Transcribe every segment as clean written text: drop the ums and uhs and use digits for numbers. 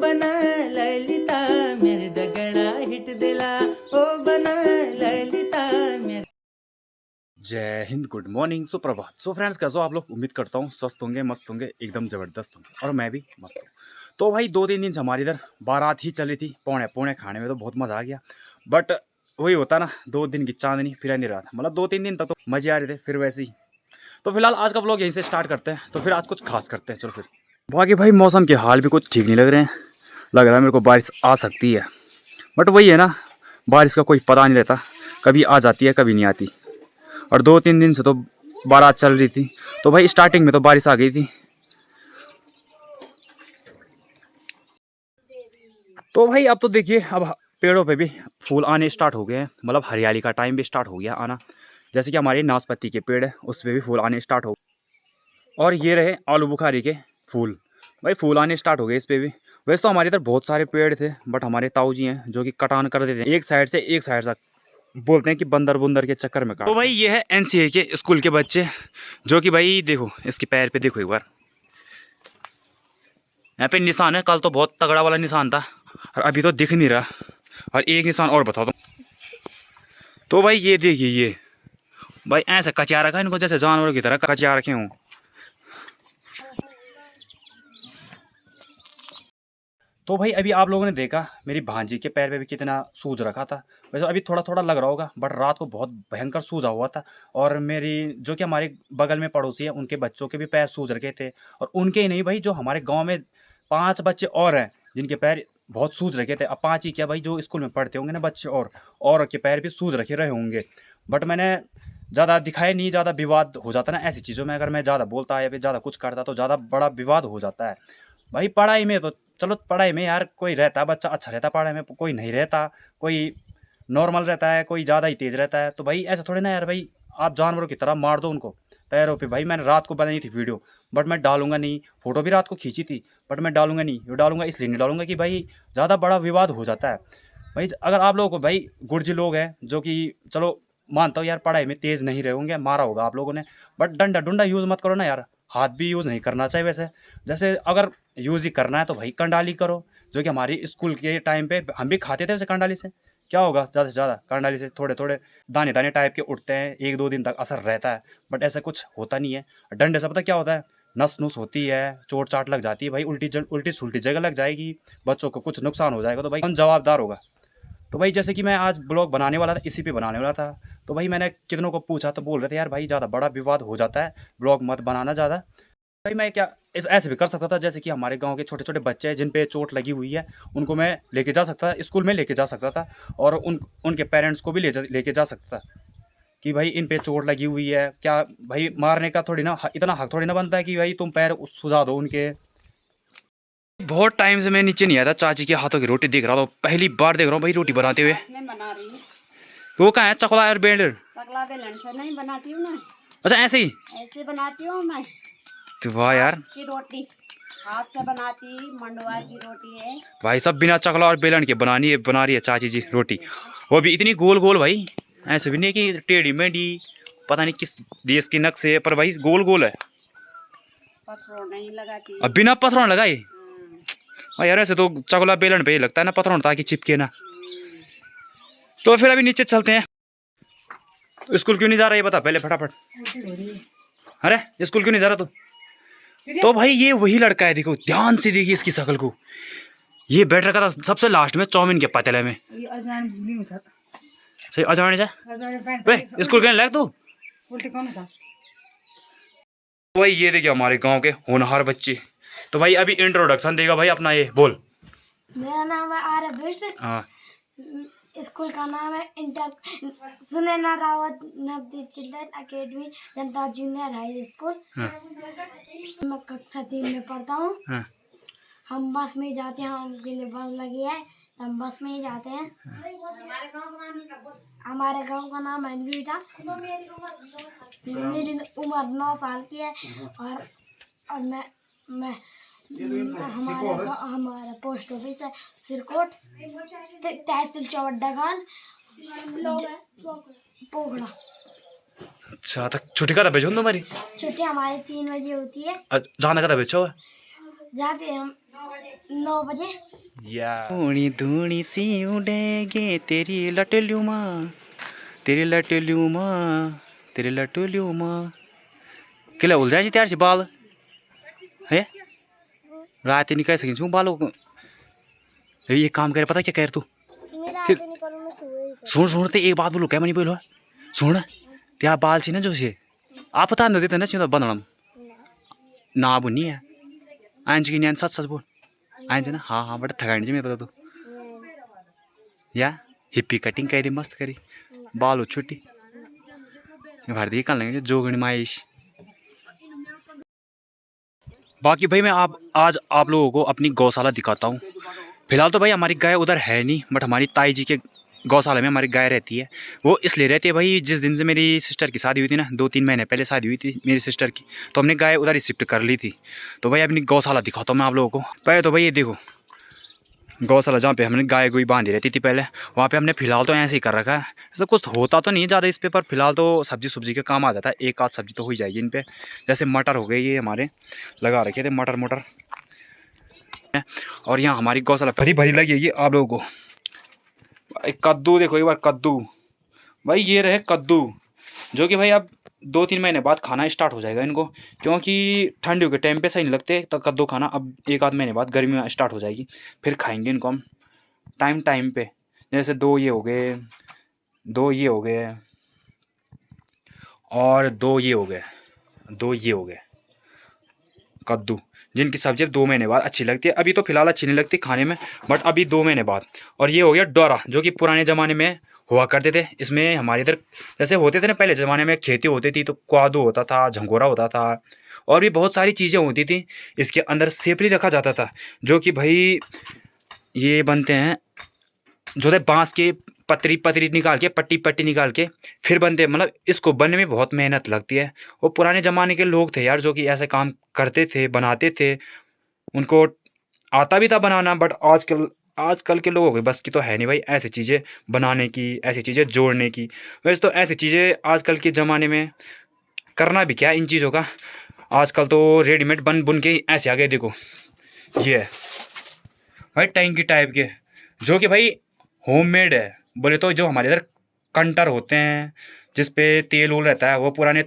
बना ललिता मेरे दगड़ा हिट दिला, ओ बना ललिता मेरे। जय हिंद, गुड मॉर्निंग, सुप्रभात। सो फ्रेंड्स, कैसे हो आप लोग? उम्मीद करता हूँ स्वस्थ होंगे, मस्त होंगे, एकदम ज़बरदस्त होंगे, और मैं भी मस्त हूँ। तो भाई 2-3 दिन से हमारी इधर बारात ही चली थी। पौने पौने खाने में तो बहुत मज़ा आ गया, बट वही होता ना, 2 दिन की चांदनी फिर नहीं रहा था। मतलब 2-3 दिन तक तो मज़े आ रहे थे, फिर वैसे ही। तो फिलहाल आज का व्लॉग यहीं से स्टार्ट करते हैं। तो फिर आज कुछ खास करते हैं, चलो फिर। बाकी भाई मौसम के हाल भी कुछ ठीक नहीं लग रहे हैं। लग रहा है मेरे को बारिश आ सकती है, बट वही है ना, बारिश का कोई पता नहीं रहता, कभी आ जाती है कभी नहीं आती। और 2-3 दिन से तो बारात चल रही थी, तो भाई स्टार्टिंग में तो बारिश आ गई थी। तो भाई अब तो देखिए, अब पेड़ों पे भी फूल आने स्टार्ट हो गए हैं। मतलब हरियाली का टाइम भी स्टार्ट हो गया आना। जैसे कि हमारे नाशपाती के पेड़ है, उस पर भी फूल आने स्टार्ट हो। और ये रहे आलू बुखारी के फूल, भाई फूल आने स्टार्ट हो गए इस पे भी। वैसे तो हमारे इधर बहुत सारे पेड़ थे, बट हमारे ताऊ जी हैं जो कि कटान कर देते हैं, एक साइड से एक साइड तक। बोलते हैं कि बंदर बुंदर के चक्कर में काट। तो भाई ये है एनसीए के स्कूल के बच्चे, जो कि भाई देखो इसके पैर पे देखो एक बार, यहाँ पे निशान है। कल तो बहुत तगड़ा वाला निशान था, और अभी तो दिख नहीं रहा। और एक निशान और बता दो, तो भाई ये देखिए, ये भाई ऐसे कचा रखा है इनको, जैसे जानवरों की तरह कचा रखे हों। तो भाई अभी आप लोगों ने देखा मेरी भांजी के पैर पे भी कितना सूज रखा था। वैसे अभी थोड़ा थोड़ा लग रहा होगा, बट रात को बहुत भयंकर सूजा हुआ था। और मेरी जो कि हमारे बगल में पड़ोसी है, उनके बच्चों के भी पैर सूज रखे थे। और उनके ही नहीं भाई, जो हमारे गांव में 5 बच्चे और हैं जिनके पैर बहुत सूज रखे थे। अब 5 ही क्या भाई, जो स्कूल में पढ़ते होंगे ना बच्चे, और के पैर भी सूज रखे रहे होंगे। बट मैंने ज़्यादा दिखाया नहीं, ज़्यादा विवाद हो जाता ना ऐसी चीज़ों में। अगर मैं ज़्यादा बोलता या फिर ज़्यादा कुछ करता तो ज़्यादा बड़ा विवाद हो जाता है। भाई पढ़ाई में तो चलो, पढ़ाई में यार कोई रहता है बच्चा अच्छा रहता, पढ़ाई में कोई नहीं रहता, कोई नॉर्मल रहता है, कोई ज़्यादा ही तेज़ रहता है। तो भाई ऐसा थोड़ी ना यार, भाई आप जानवरों की तरह मार दो उनको पैरों पे। भाई मैंने रात को बनाई थी वीडियो, बट मैं डालूंगा नहीं। फ़ोटो भी रात को खींची थी, बट मैं डालूंगा नहीं। ये डालूंगा इसलिए नहीं डालूंगा कि भाई ज़्यादा बड़ा विवाद हो जाता है। भाई अगर आप लोगों को, भाई गुर्जी लोग हैं जो कि, चलो मानता हूँ यार पढ़ाई में तेज़ नहीं रहे होंगे, मारा होगा आप लोगों ने, बट डंडा डुंडा यूज़ मत करो ना यार। हाथ भी यूज़ नहीं करना चाहिए वैसे। जैसे अगर यूज़ ही करना है तो भाई कंडाली करो, जो कि हमारी स्कूल के टाइम पे हम भी खाते थे वैसे। कंडाली से क्या होगा, ज़्यादा से ज़्यादा कंडाली से थोड़े थोड़े दाने दाने टाइप के उठते हैं, 1-2 दिन तक असर रहता है, बट ऐसा कुछ होता नहीं है। डंडे से पता क्या होता है, नस नुस होती है, चोट चाट लग जाती है भाई, उल्टी सुल्टी जगह लग जाएगी, बच्चों को कुछ नुकसान हो जाएगा, तो भाई कौन जवाबदार होगा। तो भाई जैसे कि मैं आज ब्लॉग बनाने वाला था, इसी पे बनाने वाला था। तो भाई मैंने कितनों को पूछा तो बोल रहे थे यार भाई ज़्यादा बड़ा विवाद हो जाता है, ब्लॉग मत बनाना ज़्यादा। भाई मैं क्या इस ऐसे भी कर सकता था, जैसे कि हमारे गांव के छोटे छोटे बच्चे हैं जिन पे चोट लगी हुई है, उनको मैं लेके जा सकता था, स्कूल में लेके जा सकता था। और उनके पेरेंट्स को भी लेके जा सकता था कि भाई इन पे चोट लगी हुई है। क्या भाई मारने का थोड़ी ना, इतना हक थोड़ी ना बनता है कि भाई तुम पैर सुझा दो उनके। बहुत टाइम से मैं नीचे नहीं आया था, चाची के हाथों की रोटी देख रहा था, पहली बार देख रहा हूँ भाई रोटी बनाते हुए। मैं बना रही हूँ। वो कहाँ है चकला और बेलन? चकला बेलन से नहीं बनाती हूँ ना, अच्छा ऐसे ही? ऐसे बनाती हूँ मैं। तो वाह यार, की रोटी हाथ से बनाती, मंडवा की रोटी है भाई सब बिना चकला और बेलन के बना रही है चाची जी रोटी। वो भी इतनी गोल गोल भाई, ऐसे भी नहीं कि टेढ़ी मेढ़ी, पता नहीं किस देश की नक्शे है, पर भाई गोल गोल है। पत्थरों नहीं लगाती। अब बिना पत्थरों लगाए? हाँ यार, ऐसे तो चकला बेलन पे ही लगता है ना पत्थरों, ताकि चिपके ना। तो फिर अभी नीचे चलते हैं। तो स्कूल क्यों नहीं जा रहा ये बता पहले फटाफट। अरे स्कूल क्यों नहीं जा रहा तू? तो भाई ये वही लड़का है, देखो ध्यान से देखिए इसकी शक्ल को। ये बैठ रखा था सबसे लास्ट में चाउमीन के पतीले में। सही अजवाणी जा स्कूल के लायक तू। तो भाई ये देखिए हमारे गांव के होनहार बच्चे। तो भाई अभी इंट्रोडक्शन देगा भाई अपना, ये बोल। मेरा नाम है आर्यभूष। हाँ, स्कूल का नाम है inter Sunaina Rawat Navdeep children academy जनता जूनियर हाई स्कूल। हाँ, मैं कक्षा 3 में पढ़ता हूँ। हाँ, हम बस में ही जाते हैं, उनके लिए बस लगी है तो हम बस में ही जाते हैं। हमारे गांव का नाम है बीटा। मेरी उम्र 9 साल की है, और मैं हमारा पोस्ट ऑफिस है सिरकोट, तहसील चौवड्डा खान, पोखड़ा। अच्छा तो छुट्टी का भेजो तुम्हारी? छुट्टी हमारी 3 बजे होती है। जाने का भेजो? जाते हैं हम 9 बजे। या धूनी धूनी सी उड़ेगे तेरी लटलू माँ, तेरी लटलू माँ, तेरी लटलू माँ। किला उल जाए त्यार बाल है रात नहीं कह सकिन बालों को। ये काम करे पता क्या कह तू फिर सुन सुन ते एक बात बोलो क्या मनी बोलो सुन त्या बाल छी ना जो से आप पता न देते ना सीधा बंधनम ना बुनी है आंज की न्यान सच सच बोल आंज ना हाँ हाँ बड़ा ठगानी जी मैं पता तू या हिप्पी कटिंग करी मस्त करी बाल हो छुट्टी भर दी कल लेंगे जोगनी माइश। बाकी भाई मैं आज आप लोगों को अपनी गौशाला दिखाता हूँ। फिलहाल तो भाई हमारी गाय उधर है नहीं बट हमारी ताई जी के गौशाला में हमारी गाय रहती है। वो इसलिए रहती है भाई जिस दिन से मेरी सिस्टर की शादी हुई थी ना 2-3 महीने पहले शादी हुई थी मेरी सिस्टर की तो हमने गाय उधर ही शिफ्ट कर ली थी। तो भाई अपनी गौशाला दिखाता हूँ मैं आप लोगों को। पहले तो भाई ये देखो गौशाला जहाँ पे हमने गाय गोई बांधी रहती थी पहले वहाँ पे हमने फिलहाल तो ऐसे ही कर रखा है। ऐसा कुछ होता तो नहीं ज़्यादा इस पे पर फिलहाल तो सब्जी के काम आ जाता है। एक आध सब्जी तो हो ही जाएगी इन पे। जैसे मटर हो गए ये हमारे लगा रखे थे मटर मोटर। और यहाँ हमारी गौशाला भरी भरी लगेगी आप लोगों को। कद्दू देखो एक बार कद्दू भाई ये रहे कद्दू जो कि भाई अब 2-3 महीने बाद खाना स्टार्ट हो जाएगा इनको क्योंकि ठंडियों के टाइम पे सही नहीं लगते तो कद्दू खाना अब 1-आध महीने बाद गर्मी में स्टार्ट हो जाएगी फिर खाएंगे इनको हम टाइम पे। जैसे 2 ये हो गए 2 ये हो गए और 2 ये हो गए 2 ये हो गए कद्दू जिनकी सब्जी अब 2 महीने बाद अच्छी लगती है। अभी तो फिलहाल अच्छी नहीं लगती खाने में बट अभी 2 महीने बाद। और ये हो गया डोरा जो कि पुराने ज़माने में हुआ करते थे। इसमें हमारे इधर जैसे होते थे ना पहले ज़माने में खेती होती थी तो क्वादू होता था झंगोरा होता था और भी बहुत सारी चीज़ें होती थी। इसके अंदर सेपली रखा जाता था जो कि भाई ये बनते हैं जो है बाँस के पतरी निकाल के पट्टी निकाल के फिर बनते मतलब इसको बनने में बहुत मेहनत लगती है। वो पुराने ज़माने के लोग थे यार जो कि ऐसे काम करते थे बनाते थे उनको आता भी था बनाना बट आजकल के लोगों के बस की तो है नहीं भाई ऐसी चीज़ें बनाने की ऐसी चीज़ें जोड़ने की। वैसे तो ऐसी चीज़ें आजकल के ज़माने में करना भी क्या इन चीज़ों का। आजकल तो रेडीमेड बुन के ऐसे आ गए देखो ये है भाई टैंकी टाइप के जो कि भाई होममेड है। बोले तो जो हमारे इधर कंटर होते हैं जिस पे तेल उल रहता है वो पुराने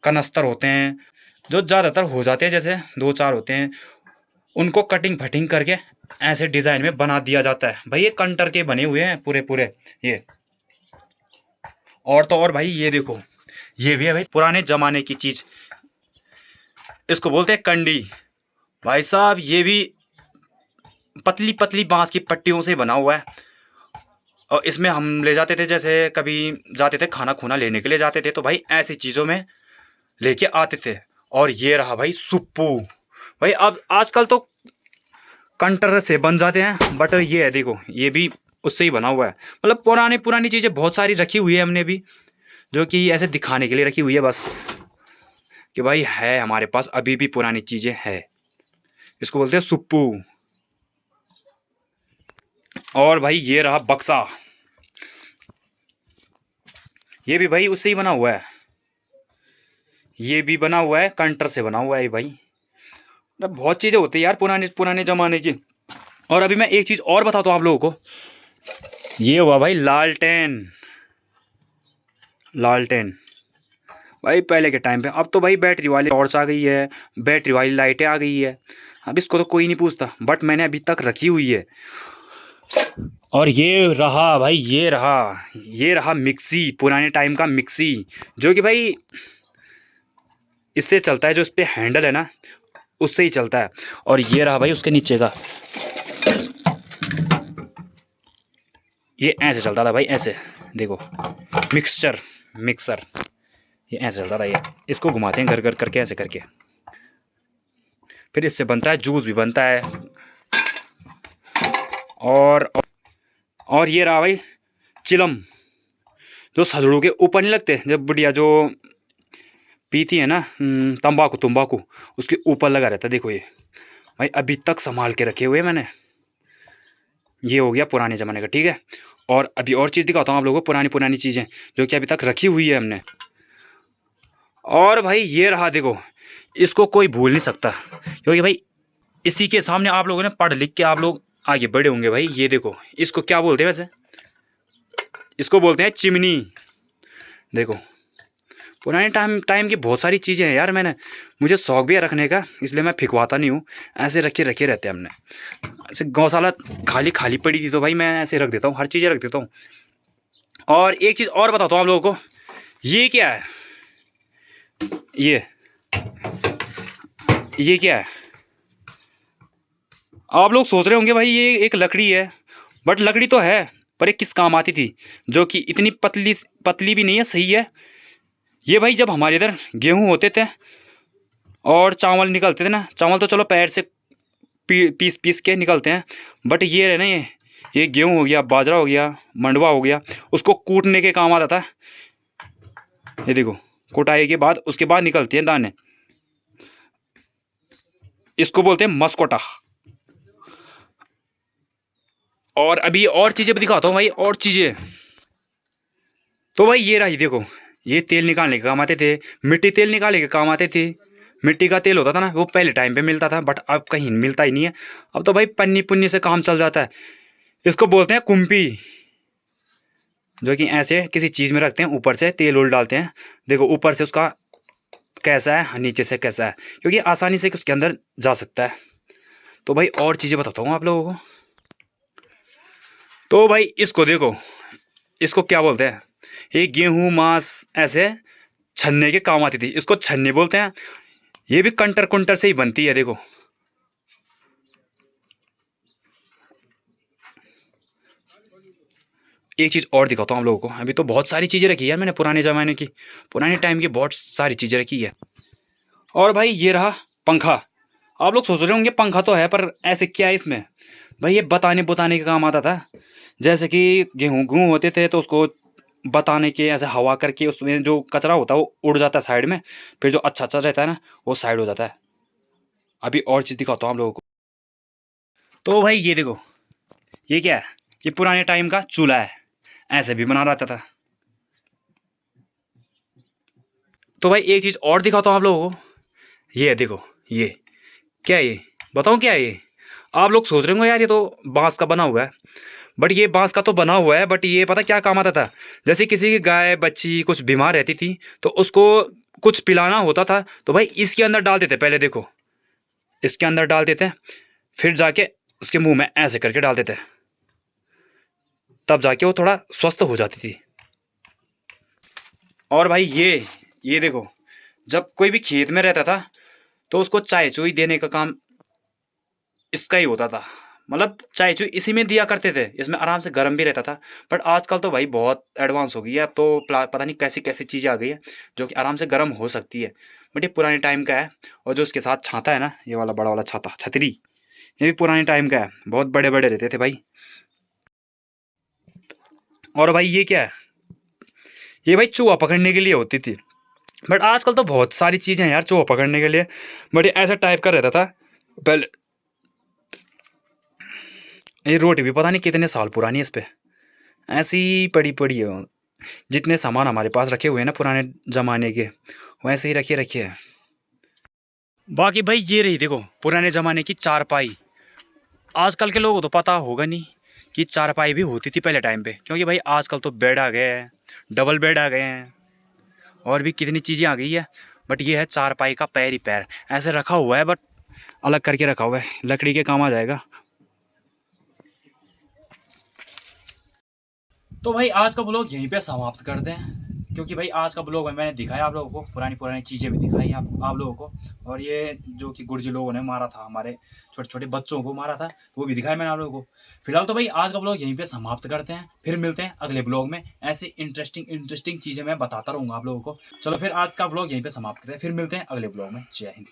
कनस्तर होते हैं जो ज़्यादातर हो जाते हैं जैसे 2-4 होते हैं उनको कटिंग फटिंग करके ऐसे डिज़ाइन में बना दिया जाता है। भाई ये कंटर के बने हुए हैं पूरे ये। और तो और भाई ये देखो ये भी है भाई पुराने ज़माने की चीज़ इसको बोलते हैं कंडी। भाई साहब ये भी पतली बांस की पट्टियों से बना हुआ है और इसमें हम ले जाते थे जैसे कभी जाते थे खाना खूना लेने के लिए जाते थे तो भाई ऐसी चीज़ों में लेके आते थे। और ये रहा भाई सुप्पू भाई अब आजकल तो कंटर से बन जाते हैं बट ये है देखो ये भी उससे ही बना हुआ है। मतलब पुरानी चीज़ें बहुत सारी रखी हुई है हमने भी जो कि ऐसे दिखाने के लिए रखी हुई है बस कि भाई है हमारे पास अभी भी पुरानी चीज़ें है। इसको बोलते हैं सुप्पू। और भाई ये रहा बक्सा ये भी भाई उससे ही बना हुआ है। ये भी बना हुआ है कंटर से बना हुआ है भाई। बहुत चीज़ें होती है यार पुराने ज़माने की। और अभी मैं एक चीज़ और बताता हूँ आप लोगों को। ये हुआ भाई लालटेन भाई पहले के टाइम पे। अब तो भाई बैटरी वाली टॉर्च आ गई है बैटरी वाली लाइटें आ गई है। अब इसको तो कोई नहीं पूछता बट मैंने अभी तक रखी हुई है। और ये रहा भाई ये रहा मिक्सी पुराने टाइम का मिक्सी जो कि भाई इससे चलता है जो इस पे हैंडल है ना उससे ही चलता है। और ये रहा भाई उसके नीचे का ये ऐसे चलता था भाई ऐसे देखो मिक्सर ये ऐसे चलता था। ये इसको घुमाते हैं घर करके ऐसे करके फिर इससे बनता है जूस भी बनता है। और ये रहा भाई चिलम जो सजड़ों के ऊपर नहीं लगते जब बुढ़िया जो पीती है ना तंबाकू उसके ऊपर लगा रहता है। देखो ये भाई अभी तक संभाल के रखे हुए मैंने। ये हो गया पुराने ज़माने का ठीक है। और अभी और चीज़ दिखाता हूँ आप लोगों को पुरानी चीज़ें जो कि अभी तक रखी हुई है हमने। और भाई ये रहा देखो इसको कोई भूल नहीं सकता क्योंकि भाई इसी के सामने आप लोगों ने पढ़ लिख के आप लोग आगे बढ़े होंगे भाई। ये देखो, इसको क्या बोलते हैं वैसे? इसको बोलते हैं चिमनी। देखो, पुराने टाइम की बहुत सारी चीज़ें हैं यार। मुझे शौक भी है रखने का, इसलिए मैं फिकवाता नहीं हूँ। ऐसे रखे रहते हैं हमने। ऐसे गौशाला खाली पड़ी थी तो भाई मैं ऐसे रख देता हूँ, हर चीज़ें रख देता हूँ। और एक चीज़ और बताता हूँ आप लोगों को, ये क्या है? ये क्या है? आप लोग सोच रहे होंगे भाई ये एक लकड़ी है, बट लकड़ी तो है, पर ये किस काम आती थी? जो कि इतनी पतली भी नहीं है, सही है। ये भाई जब हमारे इधर गेहूँ होते थे और चावल निकलते थे ना, चावल तो चलो पैर से पीस के निकलते हैं, बट ये है ना, ये गेहूँ हो गया, बाजरा हो गया, मंडवा हो गया, उसको कूटने के काम आता था। ये देखो, कुटाई के बाद उसके बाद निकलते हैं दाने, इसको बोलते हैं मस्कोटा। और अभी और चीज़ें भी दिखाता हूँ भाई, और चीज़ें। तो भाई ये रही, देखो, ये तेल निकालने के काम आते थे, मिट्टी तेल निकालने के काम आते थे। मिट्टी का तेल होता था ना, वो पहले टाइम पे मिलता था, बट अब कहीं मिलता ही नहीं है। अब तो भाई पन्नी पुन्नी से काम चल जाता है। इसको बोलते हैं कुम्पी, जो कि ऐसे किसी चीज़ में रखते हैं, ऊपर से तेल उल डालते हैं। देखो ऊपर से उसका कैसा है, नीचे से कैसा है, क्योंकि आसानी से उसके अंदर जा सकता है। तो भाई और चीज़ें बताता हूँ आप लोगों को। तो भाई इसको देखो, इसको क्या बोलते हैं? ये गेहूँ मांस ऐसे छन्ने के काम आती थी, इसको छन्नी बोलते हैं। ये भी कंटर से ही बनती है। देखो, एक चीज़ और दिखाता हूँ आप लोगों को। अभी तो बहुत सारी चीज़ें रखी है यार मैंने, पुराने ज़माने की, पुराने टाइम की बहुत सारी चीज़ें रखी है। और भाई ये रहा पंखा। आप लोग सोच रहे होंगे पंखा तो है, पर ऐसे क्या है इसमें? भाई ये बताने के काम आता था। जैसे कि गेहूँ होते थे तो उसको बताने के, ऐसे हवा करके उसमें जो कचरा होता है वो उड़ जाता है साइड में, फिर जो अच्छा रहता है ना वो साइड हो जाता है। अभी और चीज़ दिखाता हूँ आप लोगों को। तो भाई ये देखो, ये क्या है? ये पुराने टाइम का चूल्हा है, ऐसे भी बना रहता था। तो भाई एक चीज़ और दिखाता हूँ आप लोगों को। ये है, देखो, ये क्या है? ये बताऊँ क्या है ये? आप लोग सोच रहे होंगे यार ये तो बांस का बना हुआ है, बट ये बांस का तो बना हुआ है, बट ये पता क्या काम आता था? जैसे किसी की गाय बच्ची कुछ बीमार रहती थी तो उसको कुछ पिलाना होता था, तो भाई इसके अंदर डाल देते। पहले देखो, इसके अंदर डाल देते, फिर जाके उसके मुंह में ऐसे करके डाल देते, तब जाके वो थोड़ा स्वस्थ हो जाती थी। और भाई ये देखो, जब कोई भी खेत में रहता था तो उसको चाय चुई देने का काम इसका ही होता था। मतलब चाय चुई इसी में दिया करते थे, इसमें आराम से गर्म भी रहता था। बट आजकल तो भाई बहुत एडवांस हो गई है, अब तो पता नहीं कैसी कैसी चीज़ें आ गई है जो कि आराम से गर्म हो सकती है। बट ये पुराने टाइम का है। और जो इसके साथ छाता है ना, ये वाला बड़ा वाला छाता, छतरी, ये भी पुराने टाइम का है, बहुत बड़े बड़े रहते थे भाई। और भाई ये क्या है? ये भाई चूहा पकड़ने के लिए होती थी, बट आजकल तो बहुत सारी चीज़ें हैं यार चूहा पकड़ने के लिए। बट ये ऐसा टाइप का रहता था पहले। ये रोटी भी पता नहीं कितने साल पुरानी है, इस पर ऐसी पड़ी है। जितने सामान हमारे पास रखे हुए हैं ना पुराने ज़माने के, वैसे ही रखे हैं। बाकी भाई ये रही, देखो, पुराने ज़माने की चारपाई। आजकल के लोगों को तो पता होगा नहीं कि चारपाई भी होती थी पहले टाइम पे, क्योंकि भाई आजकल तो बेड आ गए हैं, डबल बेड आ गए हैं, और भी कितनी चीज़ें आ गई है। बट ये है चारपाई का पैर ही पैर, ऐसे रखा हुआ है, बट अलग करके रखा हुआ है, लकड़ी के काम आ जाएगा। तो भाई आज का व्लॉग यहीं पे समाप्त कर दें, क्योंकि भाई आज का व्लॉग में मैंने दिखाया आप लोगों को, पुरानी चीज़ें भी दिखाई आप लोगों को। और ये जो कि गुर्जी लोगों ने मारा था, हमारे छोटे छोटे बच्चों को मारा था, वो भी दिखाया मैंने आप लोगों को। फिलहाल तो भाई आज का व्लॉग यहीं पे समाप्त करते हैं, फिर मिलते हैं अगले व्लॉग में। ऐसे इंटरेस्टिंग चीज़ें मैं बताता रहूँगा आप लोगों को। चलो फिर आज का व्लॉग यहीं पर समाप्त करते हैं, फिर मिलते हैं अगले व्लॉग में। जय हिंद।